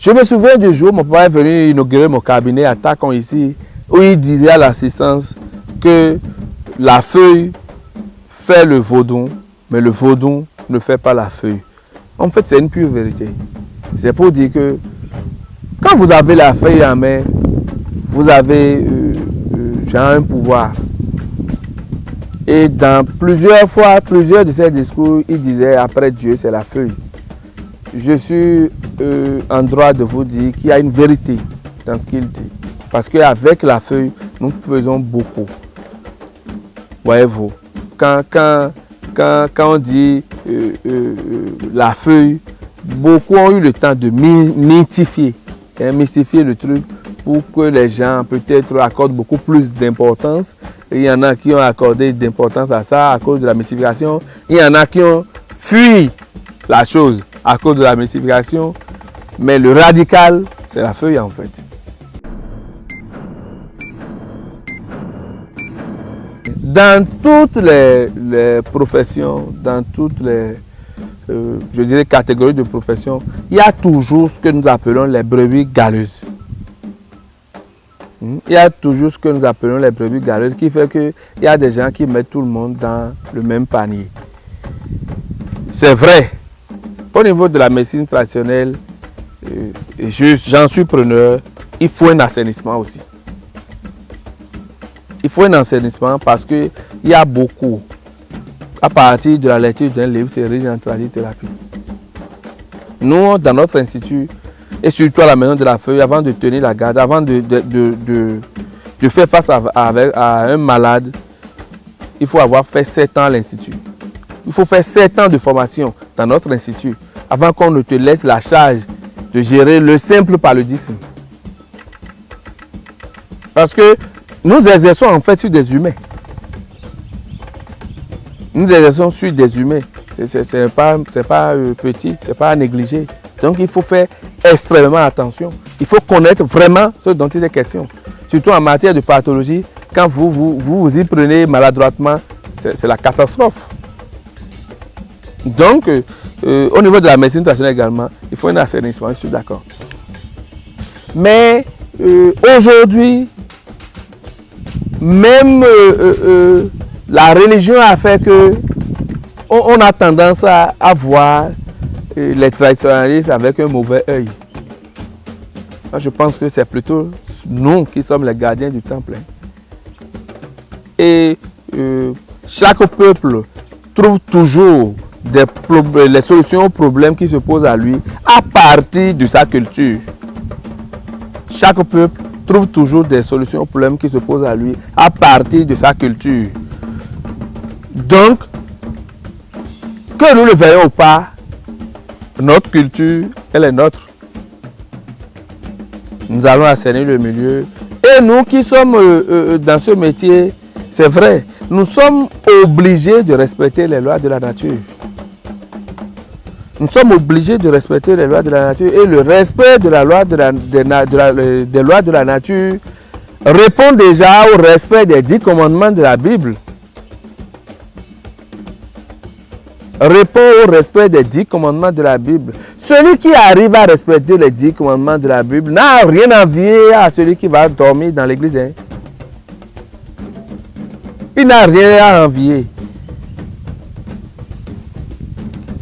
Je me souviens du jour où mon papa est venu inaugurer mon cabinet à Tacon ici, où il disait à l'assistance que la feuille fait le vaudon, mais le vaudon ne fait pas la feuille. En fait, c'est une pure vérité. C'est pour dire que quand vous avez la feuille en main, vous avez un pouvoir. Et dans plusieurs de ses discours, il disait après Dieu, c'est la feuille. Je suis en droit de vous dire qu'il y a une vérité dans ce qu'il dit. Parce qu'avec la feuille, nous faisons beaucoup. Voyez-vous, quand on dit la feuille, beaucoup ont eu le temps de mystifier le truc pour que les gens peut-être accordent beaucoup plus d'importance. Il y en a qui ont accordé d'importance à ça à cause de la mystification. Il y en a qui ont fui la chose à cause de la mystification. Mais le radical, c'est la feuille en fait. Dans toutes les professions, dans toutes les je dirais catégories de professions, il y a toujours ce que nous appelons les brebis galeuses. Il y a toujours ce que nous appelons les brebis galeuses, qui fait qu'il y a des gens qui mettent tout le monde dans le même panier. C'est vrai. Au niveau de la médecine traditionnelle, j'en suis preneur, il faut un assainissement aussi. Il faut un assainissement parce qu'il y a beaucoup. À partir de la lecture d'un livre, c'est riche en tradithérapie. Nous, dans notre institut, et surtout à la maison de la feuille, avant de tenir la garde, avant de faire face à un malade, il faut avoir fait 7 ans à l'institut. Il faut faire 7 ans de formation dans notre institut avant qu'on ne te laisse la charge de gérer le simple paludisme. Parce que nous exerçons en fait sur des humains. Nous exerçons sur des humains. C'est pas petit, c'est pas à négliger. Donc il faut faire extrêmement attention. Il faut connaître vraiment ce dont il est question. Surtout en matière de pathologie, quand vous y prenez maladroitement, c'est la catastrophe. Donc, au niveau de la médecine traditionnelle également, il faut un assainissement, je suis d'accord. Mais aujourd'hui, même la religion a fait que on a tendance à voir les traditionnalistes avec un mauvais œil. Je pense que c'est plutôt nous qui sommes les gardiens du temple. Et chaque peuple trouve toujours les solutions aux problèmes qui se posent à lui à partir de sa culture. Chaque peuple trouve toujours des solutions aux problèmes qui se posent à lui à partir de sa culture. Donc, que nous le veuillons ou pas, notre culture, elle est nôtre. Nous allons assainir le milieu. Et nous qui sommes dans ce métier, c'est vrai, nous sommes obligés de respecter les lois de la nature. Nous sommes obligés de respecter les lois de la nature. Et le respect de la loi des lois de la nature répond déjà au respect des 10 commandements de la Bible. Répond au respect des 10 commandements de la Bible. Celui qui arrive à respecter les 10 commandements de la Bible n'a rien à envier à celui qui va dormir dans l'église. Hein. Il n'a rien à envier.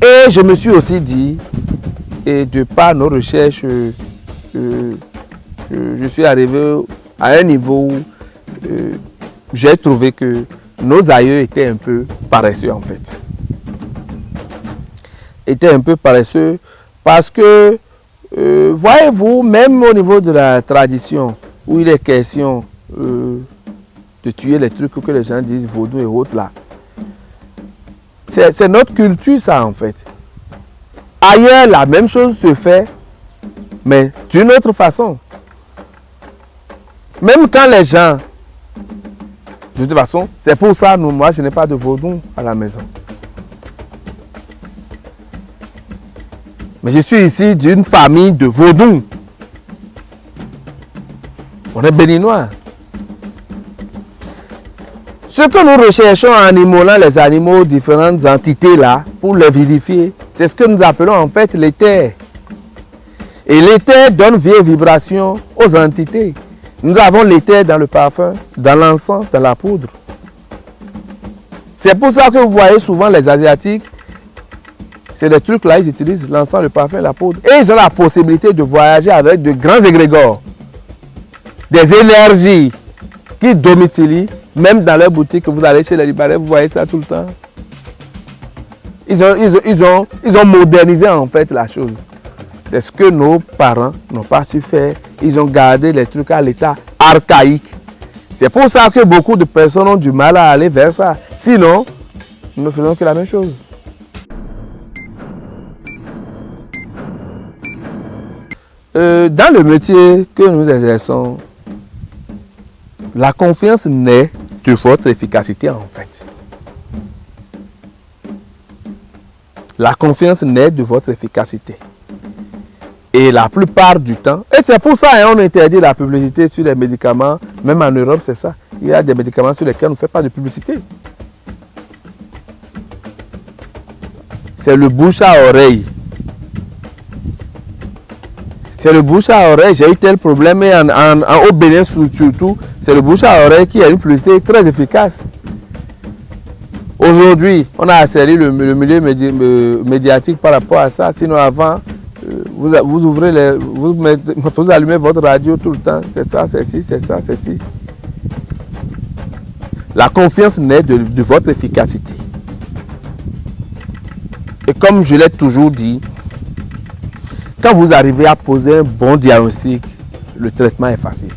Et je me suis aussi dit, et de par nos recherches, je suis arrivé à un niveau où j'ai trouvé que nos aïeux étaient un peu paresseux en fait. Étaient un peu paresseux parce que, voyez-vous, même au niveau de la tradition, où il est question de tuer les trucs que les gens disent vaudou et autres là, c'est notre culture ça en fait. Ailleurs, la même chose se fait, mais d'une autre façon. Même quand les gens, de toute façon, c'est pour ça, moi je n'ai pas de vaudou à la maison. Mais je suis ici d'une famille de vaudou. On est béninois. Ce que nous recherchons en immolant les animaux, différentes entités là, pour les vivifier, c'est ce que nous appelons en fait les terres. Et l'éther donne vie et vibration aux entités. Nous avons l'éther dans le parfum, dans l'encens, dans la poudre. C'est pour ça que vous voyez souvent les Asiatiques, c'est des trucs là, ils utilisent l'encens, le parfum, la poudre. Et ils ont la possibilité de voyager avec de grands égrégores. Des énergies qui domicilient, même dans leur boutique, que vous allez chez les Libanais, vous voyez ça tout le temps. Ils ont modernisé en fait la chose. C'est ce que nos parents n'ont pas su faire. Ils ont gardé les trucs à l'état archaïque. C'est pour ça que beaucoup de personnes ont du mal à aller vers ça. Sinon, nous ne faisons que la même chose. Dans le métier que nous exerçons, la confiance naît de votre efficacité en fait. La confiance naît de votre efficacité. Et la plupart du temps, et c'est pour ça qu'on interdit la publicité sur les médicaments, même en Europe c'est ça. Il y a des médicaments sur lesquels on ne fait pas de publicité. C'est le bouche à oreille. C'est le bouche à oreille, j'ai eu tel problème et au Bénin surtout, c'est le bouche à oreille qui a une publicité très efficace. Aujourd'hui, on a asserri le milieu médiatique par rapport à ça, sinon avant, vous ouvrez vous allumez votre radio tout le temps, c'est ça, c'est ci, c'est ça, c'est ci. La confiance naît de votre efficacité. Et comme je l'ai toujours dit, quand vous arrivez à poser un bon diagnostic, le traitement est facile.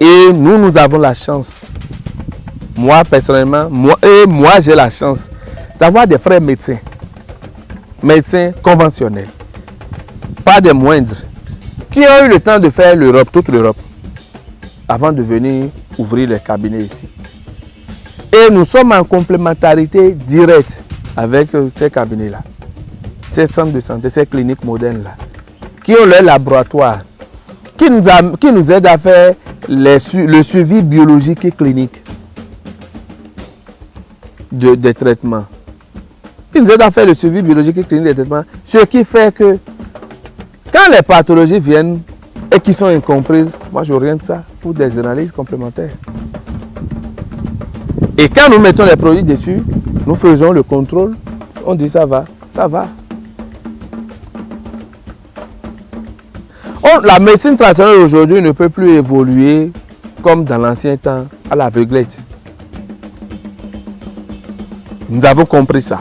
Et nous avons la chance, moi personnellement, moi j'ai la chance d'avoir des frères médecins conventionnels, pas des moindres, qui ont eu le temps de faire l'Europe, toute l'Europe, avant de venir ouvrir les cabinets ici. Et nous sommes en complémentarité directe avec ces cabinets-là, ces centres de santé, ces cliniques modernes-là, qui ont leur laboratoire, qui nous aident à faire le suivi biologique et clinique des traitements. Qui nous aident à faire le suivi biologique et clinique des traitements, ce qui fait que quand les pathologies viennent et qui sont incomprises, moi je oriente ça pour des analyses complémentaires. Et quand nous mettons les produits dessus, nous faisons le contrôle, on dit ça va, ça va. La médecine traditionnelle aujourd'hui ne peut plus évoluer comme dans l'ancien temps, à l'aveuglette. Nous avons compris ça.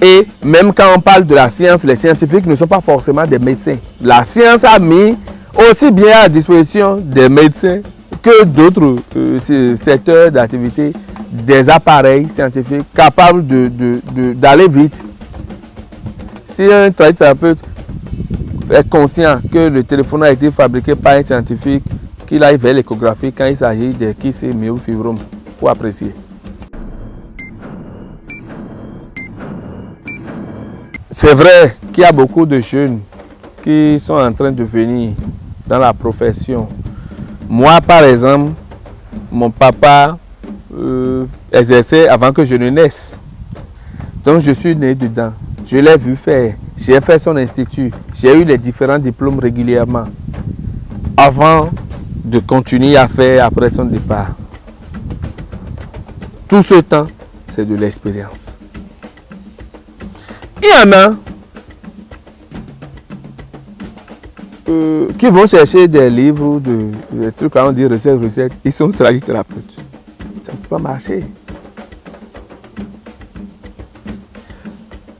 Et même quand on parle de la science, les scientifiques ne sont pas forcément des médecins. La science a mis aussi bien à disposition des médecins que d'autres secteurs d'activité, des appareils scientifiques capables d'aller vite. Si un thérapeute est conscient que le téléphone a été fabriqué par un scientifique, qu'il aille vers l'échographie quand il s'agit de kyste et myofibromes pour apprécier. C'est vrai qu'il y a beaucoup de jeunes qui sont en train de venir dans la profession. Moi, par exemple, mon papa exerçait avant que je ne naisse. Donc, je suis né dedans. Je l'ai vu faire. J'ai fait son institut. J'ai eu les différents diplômes régulièrement avant de continuer à faire après son départ. Tout ce temps, c'est de l'expérience. Il y en a qui vont chercher des livres, des trucs, quand on dit recettes, ils sont tradithérapeutes. Ça ne peut pas marcher.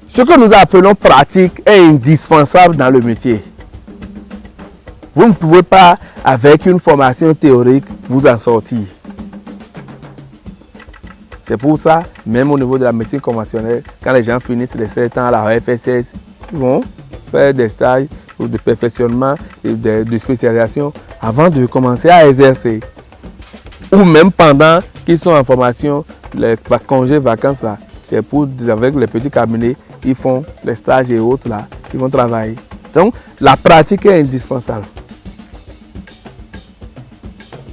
Ce que nous appelons pratique est indispensable dans le métier. Vous ne pouvez pas, avec une formation théorique, vous en sortir. C'est pour ça, même au niveau de la médecine conventionnelle, quand les gens finissent les 7 ans à la FSS, ils vont faire des stages ou de perfectionnement et de spécialisation avant de commencer à exercer. Ou même pendant qu'ils sont en formation, les congés, vacances, là, c'est pour, avec les petits cabinets, ils font les stages et autres, là, ils vont travailler. Donc, la pratique est indispensable.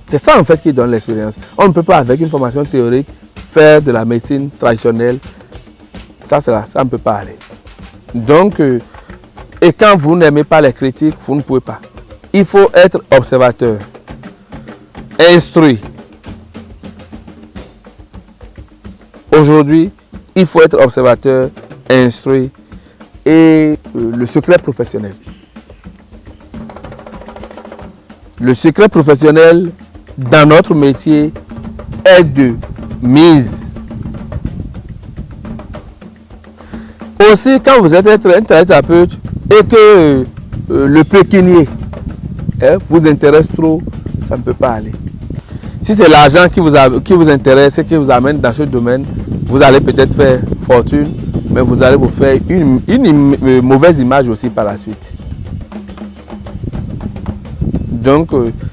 C'est ça en fait qui donne l'expérience. On ne peut pas, avec une formation théorique, faire de la médecine traditionnelle. Ça ne peut pas aller. Donc, et quand vous n'aimez pas les critiques, vous ne pouvez pas. Il faut être observateur, instruit. Aujourd'hui, il faut être observateur, instruit et le secret professionnel. Le secret professionnel dans notre métier est de mise. Aussi, quand vous êtes un thérapeute et que le pécunier vous intéresse trop, ça ne peut pas aller. Si c'est l'argent qui vous intéresse et qui vous amène dans ce domaine, vous allez peut-être faire fortune, mais vous allez vous faire une mauvaise image aussi par la suite. Donc,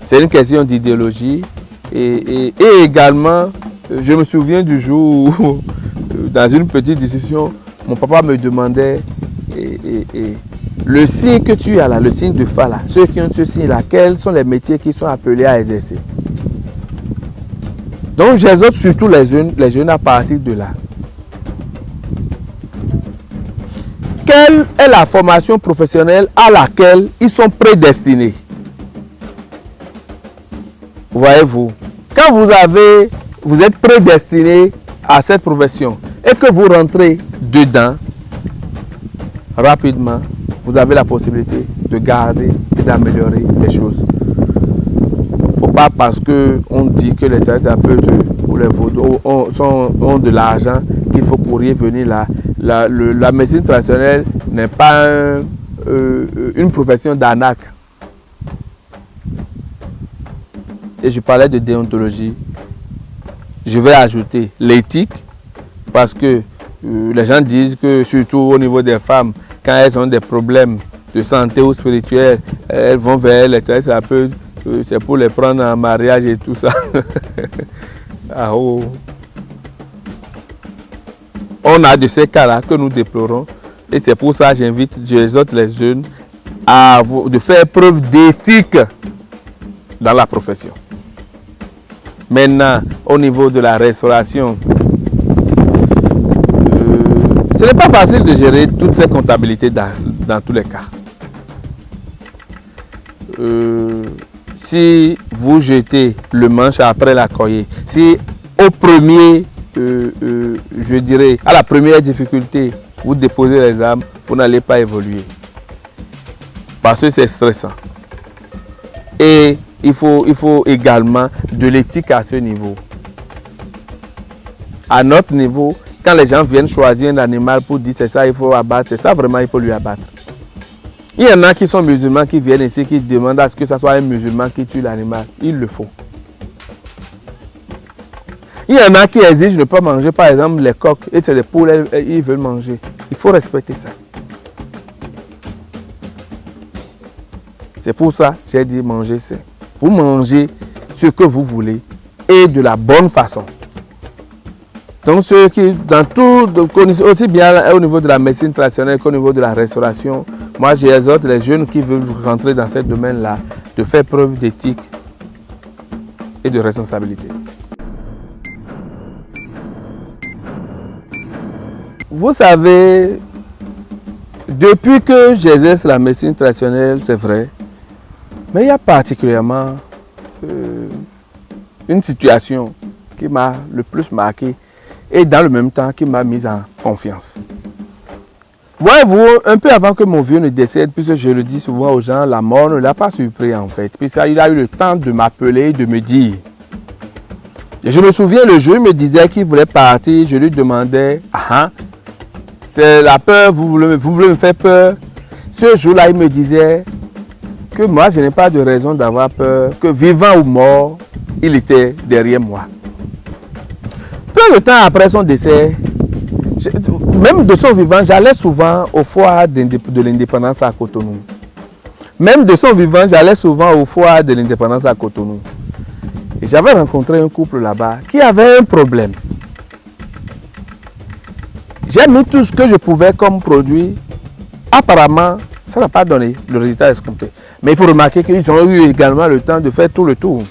c'est une question d'idéologie. Et également, je me souviens du jour où, dans une petite discussion, mon papa me demandait le signe que tu as là, le signe de Fa là, ceux qui ont ce signe là, quels sont les métiers qui sont appelés à exercer. Donc, j'exhorte surtout les jeunes à partir de là. Quelle est la formation professionnelle à laquelle ils sont prédestinés? Voyez-vous, quand vous êtes prédestiné à cette profession et que vous rentrez dedans, rapidement, vous avez la possibilité de garder et d'améliorer les choses. Il ne faut pas parce qu'on dit que les thérapeutes ou les vaudous ont de l'argent qu'il faut courir venir là. La médecine traditionnelle n'est pas une profession d'arnaque. Et je parlais de déontologie. Je vais ajouter l'éthique parce que les gens disent que surtout au niveau des femmes, quand elles ont des problèmes de santé ou spirituels, elles vont vers les thérapeutes, c'est pour les prendre en mariage et tout ça. Ah oh. On a de ces cas-là que nous déplorons et c'est pour ça que j'exhorte les jeunes de faire preuve d'éthique dans la profession. Maintenant, au niveau de la restauration, ce n'est pas facile de gérer toutes ces comptabilités dans tous les cas. Si vous jetez le manche après la coyer, si au premier, je dirais, à la première difficulté, vous déposez les armes, vous n'allez pas évoluer. Parce que c'est stressant. Et il faut également de l'éthique à ce niveau. À notre niveau, quand les gens viennent choisir un animal pour dire c'est ça, il faut abattre, c'est ça vraiment, il faut lui abattre. Il y en a qui sont musulmans qui viennent ici, qui demandent à ce que ce soit un musulman qui tue l'animal. Il le faut. Il y en a qui exigent de ne pas manger, par exemple, les coqs, et c'est des poules, ils veulent manger. Il faut respecter ça. C'est pour ça que j'ai dit manger sain. Vous mangez ce que vous voulez et de la bonne façon. Donc ceux qui, dans tout, aussi bien au niveau de la médecine traditionnelle qu'au niveau de la restauration, moi j'exhorte les jeunes qui veulent rentrer dans ce domaine-là de faire preuve d'éthique et de responsabilité. Vous savez, depuis que j'exerce la médecine traditionnelle, c'est vrai, mais il y a particulièrement une situation qui m'a le plus marqué et dans le même temps qui m'a mis en confiance. Voyez-vous, un peu avant que mon vieux ne décède, puisque je le dis souvent aux gens, la mort ne l'a pas surpris en fait. Puisqu'il a eu le temps de m'appeler, de me dire. Et je me souviens, le jour, il me disait qu'il voulait partir, je lui demandais, c'est la peur, vous voulez me faire peur. Ce jour-là, il me disait que moi, je n'ai pas de raison d'avoir peur, que vivant ou mort, il était derrière moi. Peu de temps après son décès, même de son vivant, j'allais souvent au foire de l'indépendance à Cotonou. Même de son vivant, j'allais souvent au foire de l'indépendance à Cotonou. Et j'avais rencontré un couple là-bas qui avait un problème. J'ai mis tout ce que je pouvais comme produit. Apparemment, ça n'a pas donné le résultat escompté. Mais il faut remarquer qu'ils ont eu également le temps de faire tout le tour.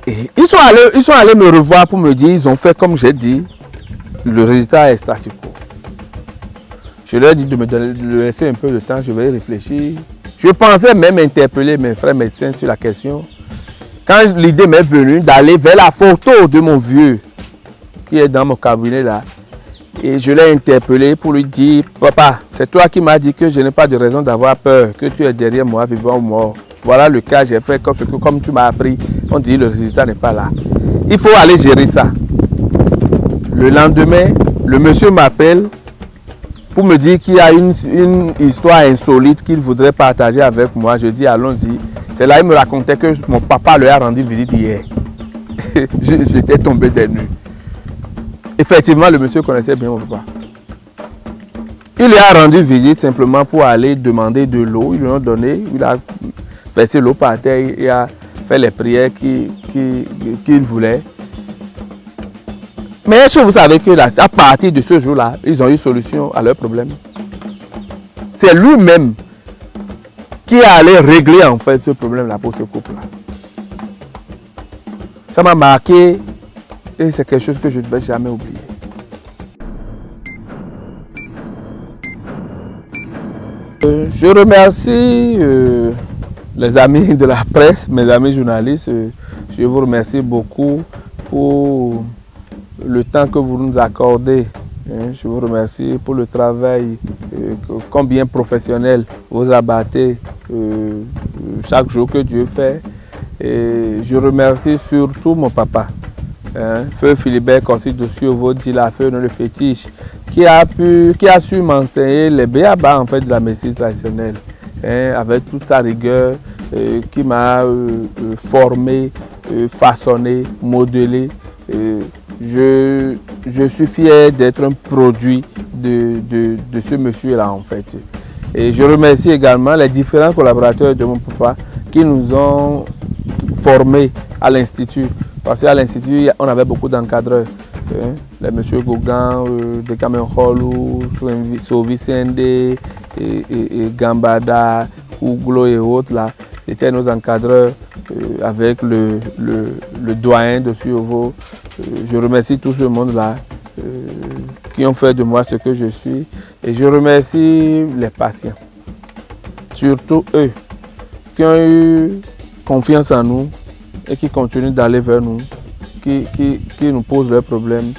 Et ils sont allés me revoir pour me dire, ils ont fait comme j'ai dit, le résultat est statu quo. Je leur ai dit de me laisser un peu de temps, je vais y réfléchir. Je pensais même interpeller mes frères médecins sur la question. Quand l'idée m'est venue d'aller vers la photo de mon vieux qui est dans mon cabinet là, et je l'ai interpellé pour lui dire, papa, c'est toi qui m'as dit que je n'ai pas de raison d'avoir peur, que tu es derrière moi, vivant ou mort. Voilà le cas, j'ai fait comme tu m'as appris. On dit le résultat n'est pas là. Il faut aller gérer ça. Le lendemain, le monsieur m'appelle pour me dire qu'il y a une histoire insolite qu'il voudrait partager avec moi. Je dis allons-y. C'est là qu'il me racontait que mon papa lui a rendu visite hier. J'étais tombé des nues. Effectivement, le monsieur connaissait bien mon papa. Il lui a rendu visite simplement pour aller demander de l'eau. Ils lui ont donné, il a versé l'eau par terre, il a fait les prières qu'il voulait. Mais est-ce que vous savez que là, à partir de ce jour-là, ils ont eu solution à leur problème? C'est lui-même qui allait régler en fait ce problème-là pour ce couple-là. Ça m'a marqué et c'est quelque chose que je ne vais jamais oublier. Je remercie les amis de la presse, mes amis journalistes. Je vous remercie beaucoup pour le temps que vous nous accordez. Je vous remercie pour le travail combien professionnel vous abattez chaque jour que Dieu fait. Et je remercie surtout mon papa, Feu Philibert Kossi-Dossio-Vo dit la feu dans le fétiche, qui a su m'enseigner les béabas en fait de la médecine traditionnelle, avec toute sa rigueur, qui m'a formé, façonné, modelé. Je suis fier d'être un produit de ce monsieur-là en fait. Et je remercie également les différents collaborateurs de mon papa qui nous ont formés à l'Institut. Parce qu'à l'Institut, on avait beaucoup d'encadreurs. Les monsieur Gauguin, de Kamenholou, Sovicende, et Gambada, Ouglo et autres là. C'était nos encadreurs avec le doyen de Suovo. Je remercie tout ce monde-là qui ont fait de moi ce que je suis. Et je remercie les patients, surtout eux, qui ont eu confiance en nous et qui continuent d'aller vers nous, qui nous posent leurs problèmes.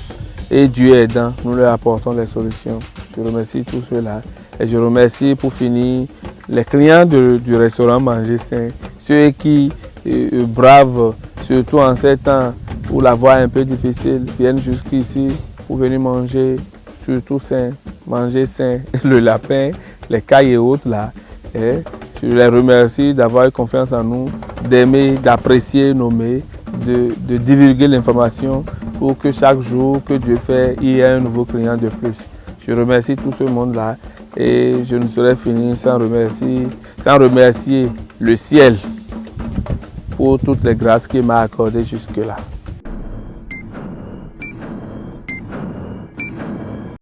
Et Dieu aidant, nous leur apportons les solutions. Je remercie tous ceux-là. Et je remercie pour finir les clients du restaurant Manger Sain, ceux qui bravent, surtout en ces temps où la voie est un peu difficile, viennent jusqu'ici pour venir manger, surtout sain, manger sain, le lapin, les cailles et autres là. Et je les remercie d'avoir confiance en nous, d'aimer, d'apprécier nos mets, de divulguer l'information pour que chaque jour que Dieu fait, il y ait un nouveau client de plus. Je remercie tout ce monde-là et je ne saurais finir sans remercier le ciel pour toutes les grâces qu'il m'a accordées jusque-là.